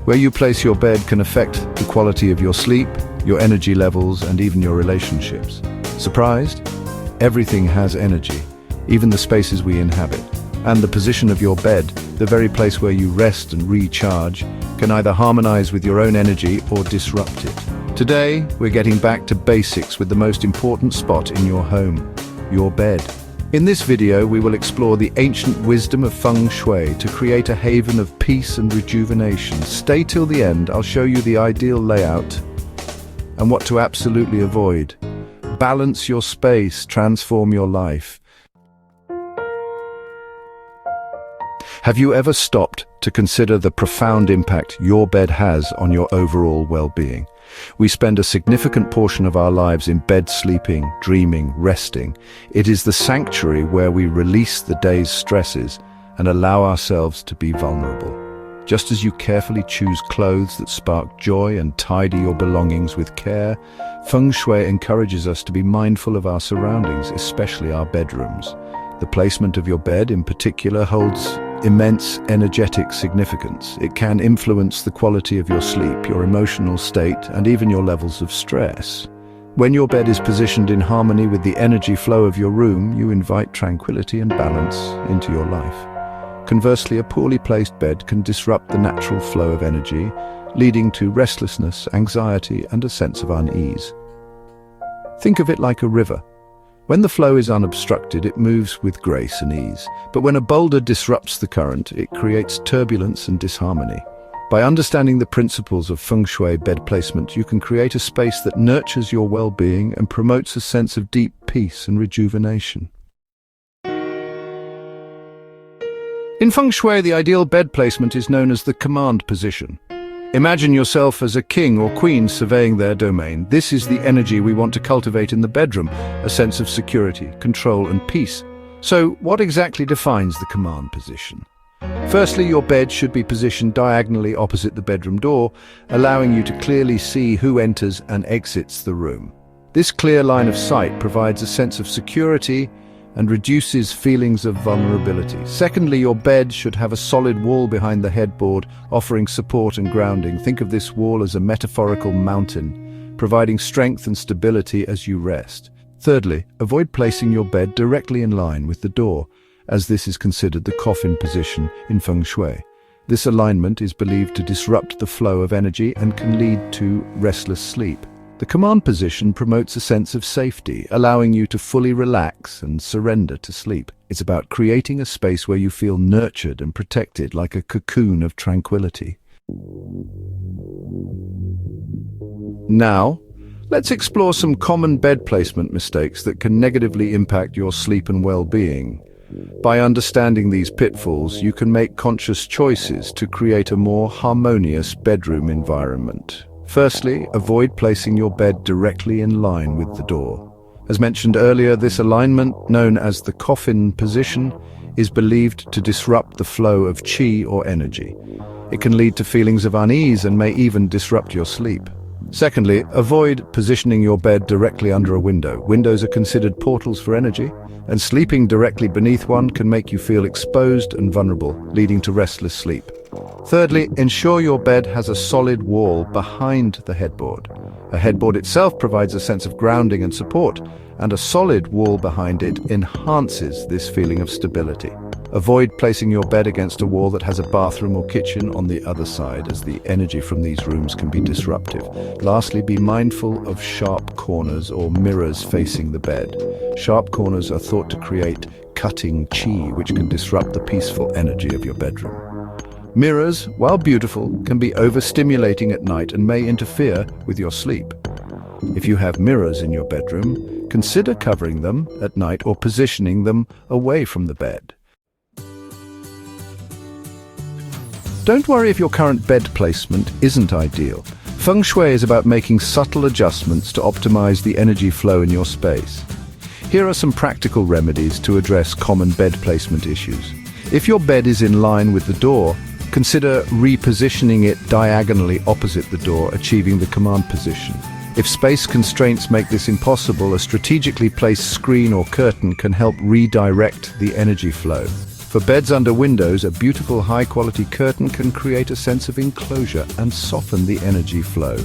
Where you place your bed can affect the quality of your sleep, your energy levels, and even your relationships. Surprised? Everything has energy, even the spaces we inhabit. And the position of your bed, the very place where you rest and recharge, can either harmonize with your own energy or disrupt it. Today, we're getting back to basics with the most important spot in your home, your bed. In this video, we will explore the ancient wisdom of Feng Shui to create a haven of peace and rejuvenation. Stay till the end. I'll show you the ideal layout and what to absolutely avoid. Balance your space, transform your life. Have you ever stopped to consider the profound impact your bed has on your overall well-being? We spend a significant portion of our lives in bed sleeping, dreaming, resting. It is the sanctuary where we release the day's stresses and allow ourselves to be vulnerable. Just as you carefully choose clothes that spark joy and tidy your belongings with care, Feng Shui encourages us to be mindful of our surroundings, especially our bedrooms. The placement of your bed in particular holds immense energetic significance. It can influence the quality of your sleep, your emotional state, and even your levels of stress. When your bed is positioned in harmony with the energy flow of your room, you invite tranquility and balance into your life. Conversely, a poorly placed bed can disrupt the natural flow of energy, leading to restlessness, anxiety, and a sense of unease. Think of it like a river. When the flow is unobstructed, it moves with grace and ease. But when a boulder disrupts the current, it creates turbulence and disharmony. By understanding the principles of Feng Shui bed placement, you can create a space that nurtures your well-being and promotes a sense of deep peace and rejuvenation. In Feng Shui, the ideal bed placement is known as the command position. Imagine yourself as a king or queen surveying their domain. This is the energy we want to cultivate in the bedroom, a sense of security, control, and peace. So, what exactly defines the command position? Firstly, your bed should be positioned diagonally opposite the bedroom door, allowing you to clearly see who enters and exits the room. This clear line of sight provides a sense of security and reduces feelings of vulnerability. Secondly, your bed should have a solid wall behind the headboard, offering support and grounding. Think of this wall as a metaphorical mountain, providing strength and stability as you rest. Thirdly, avoid placing your bed directly in line with the door, as this is considered the coffin position in Feng Shui. This alignment is believed to disrupt the flow of energy and can lead to restless sleep. The command position promotes a sense of safety, allowing you to fully relax and surrender to sleep. It's about creating a space where you feel nurtured and protected, like a cocoon of tranquility. Now, let's explore some common bed placement mistakes that can negatively impact your sleep and well-being. By understanding these pitfalls, you can make conscious choices to create a more harmonious bedroom environment. Firstly, avoid placing your bed directly in line with the door. As mentioned earlier, this alignment, known as the coffin position, is believed to disrupt the flow of qi or energy. It can lead to feelings of unease and may even disrupt your sleep. Secondly, avoid positioning your bed directly under a window. Windows are considered portals for energy, and sleeping directly beneath one can make you feel exposed and vulnerable, leading to restless sleep. Thirdly, ensure your bed has a solid wall behind the headboard. A headboard itself provides a sense of grounding and support, and a solid wall behind it enhances this feeling of stability. Avoid placing your bed against a wall that has a bathroom or kitchen on the other side, as the energy from these rooms can be disruptive. Lastly, be mindful of sharp corners or mirrors facing the bed. Sharp corners are thought to create cutting qi, which can disrupt the peaceful energy of your bedroom. Mirrors, while beautiful, can be overstimulating at night and may interfere with your sleep. If you have mirrors in your bedroom, consider covering them at night or positioning them away from the bed. Don't worry if your current bed placement isn't ideal. Feng Shui is about making subtle adjustments to optimize the energy flow in your space. Here are some practical remedies to address common bed placement issues. If your bed is in line with the door, consider repositioning it diagonally opposite the door, achieving the command position. If space constraints make this impossible, a strategically placed screen or curtain can help redirect the energy flow. For beds under windows, a beautiful high-quality curtain can create a sense of enclosure and soften the energy flow.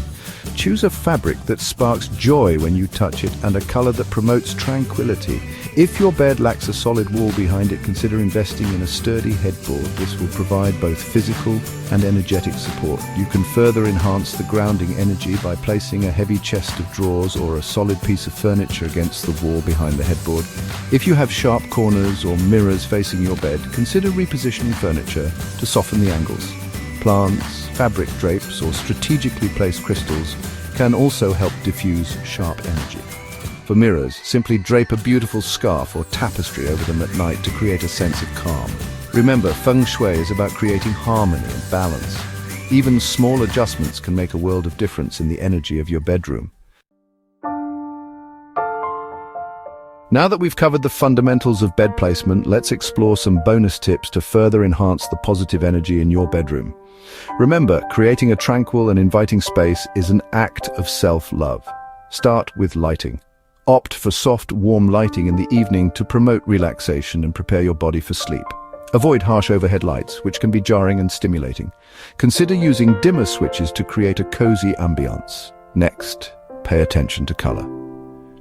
Choose a fabric that sparks joy when you touch it and a color that promotes tranquility. If your bed lacks a solid wall behind it, consider investing in a sturdy headboard. This will provide both physical and energetic support. You can further enhance the grounding energy by placing a heavy chest of drawers or a solid piece of furniture against the wall behind the headboard. If you have sharp corners or mirrors facing your bed, consider repositioning furniture to soften the angles. Plants, fabric drapes, or strategically placed crystals can also help diffuse sharp energy. For mirrors, simply drape a beautiful scarf or tapestry over them at night to create a sense of calm. Remember, Feng Shui is about creating harmony and balance. Even small adjustments can make a world of difference in the energy of your bedroom. Now that we've covered the fundamentals of bed placement, let's explore some bonus tips to further enhance the positive energy in your bedroom. Remember, creating a tranquil and inviting space is an act of self-love. Start with lighting. Opt for soft, warm lighting in the evening to promote relaxation and prepare your body for sleep. Avoid harsh overhead lights, which can be jarring and stimulating. Consider using dimmer switches to create a cozy ambiance. Next, pay attention to color.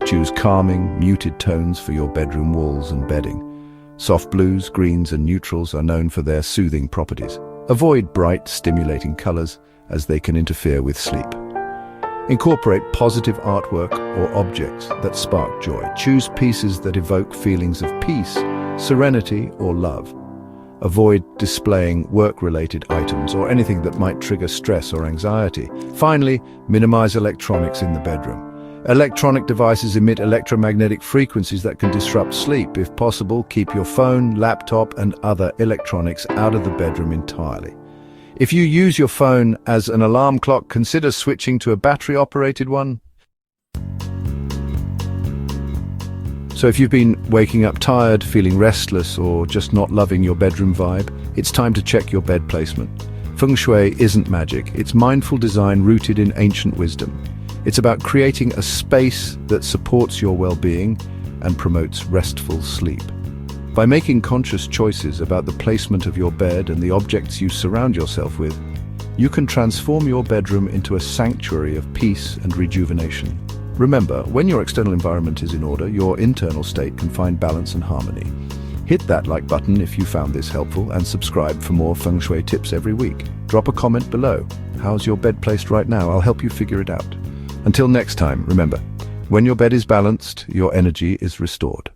Choose calming, muted tones for your bedroom walls and bedding. Soft blues, greens, and neutrals are known for their soothing properties. Avoid bright, stimulating colors, as they can interfere with sleep. Incorporate positive artwork or objects that spark joy. Choose pieces that evoke feelings of peace, serenity, or love. Avoid displaying work-related items or anything that might trigger stress or anxiety. Finally, minimize electronics in the bedroom. Electronic devices emit electromagnetic frequencies that can disrupt sleep. If possible, keep your phone, laptop, and other electronics out of the bedroom entirely. If you use your phone as an alarm clock, consider switching to a battery-operated one. So if you've been waking up tired, feeling restless, or just not loving your bedroom vibe, it's time to check your bed placement. Feng Shui isn't magic, it's mindful design rooted in ancient wisdom. It's about creating a space that supports your well-being and promotes restful sleep. By making conscious choices about the placement of your bed and the objects you surround yourself with, you can transform your bedroom into a sanctuary of peace and rejuvenation. Remember, when your external environment is in order, your internal state can find balance and harmony. Hit that like button if you found this helpful and subscribe for more Feng Shui tips every week. Drop a comment below. How's your bed placed right now? I'll help you figure it out. Until next time, remember, when your bed is balanced, your energy is restored.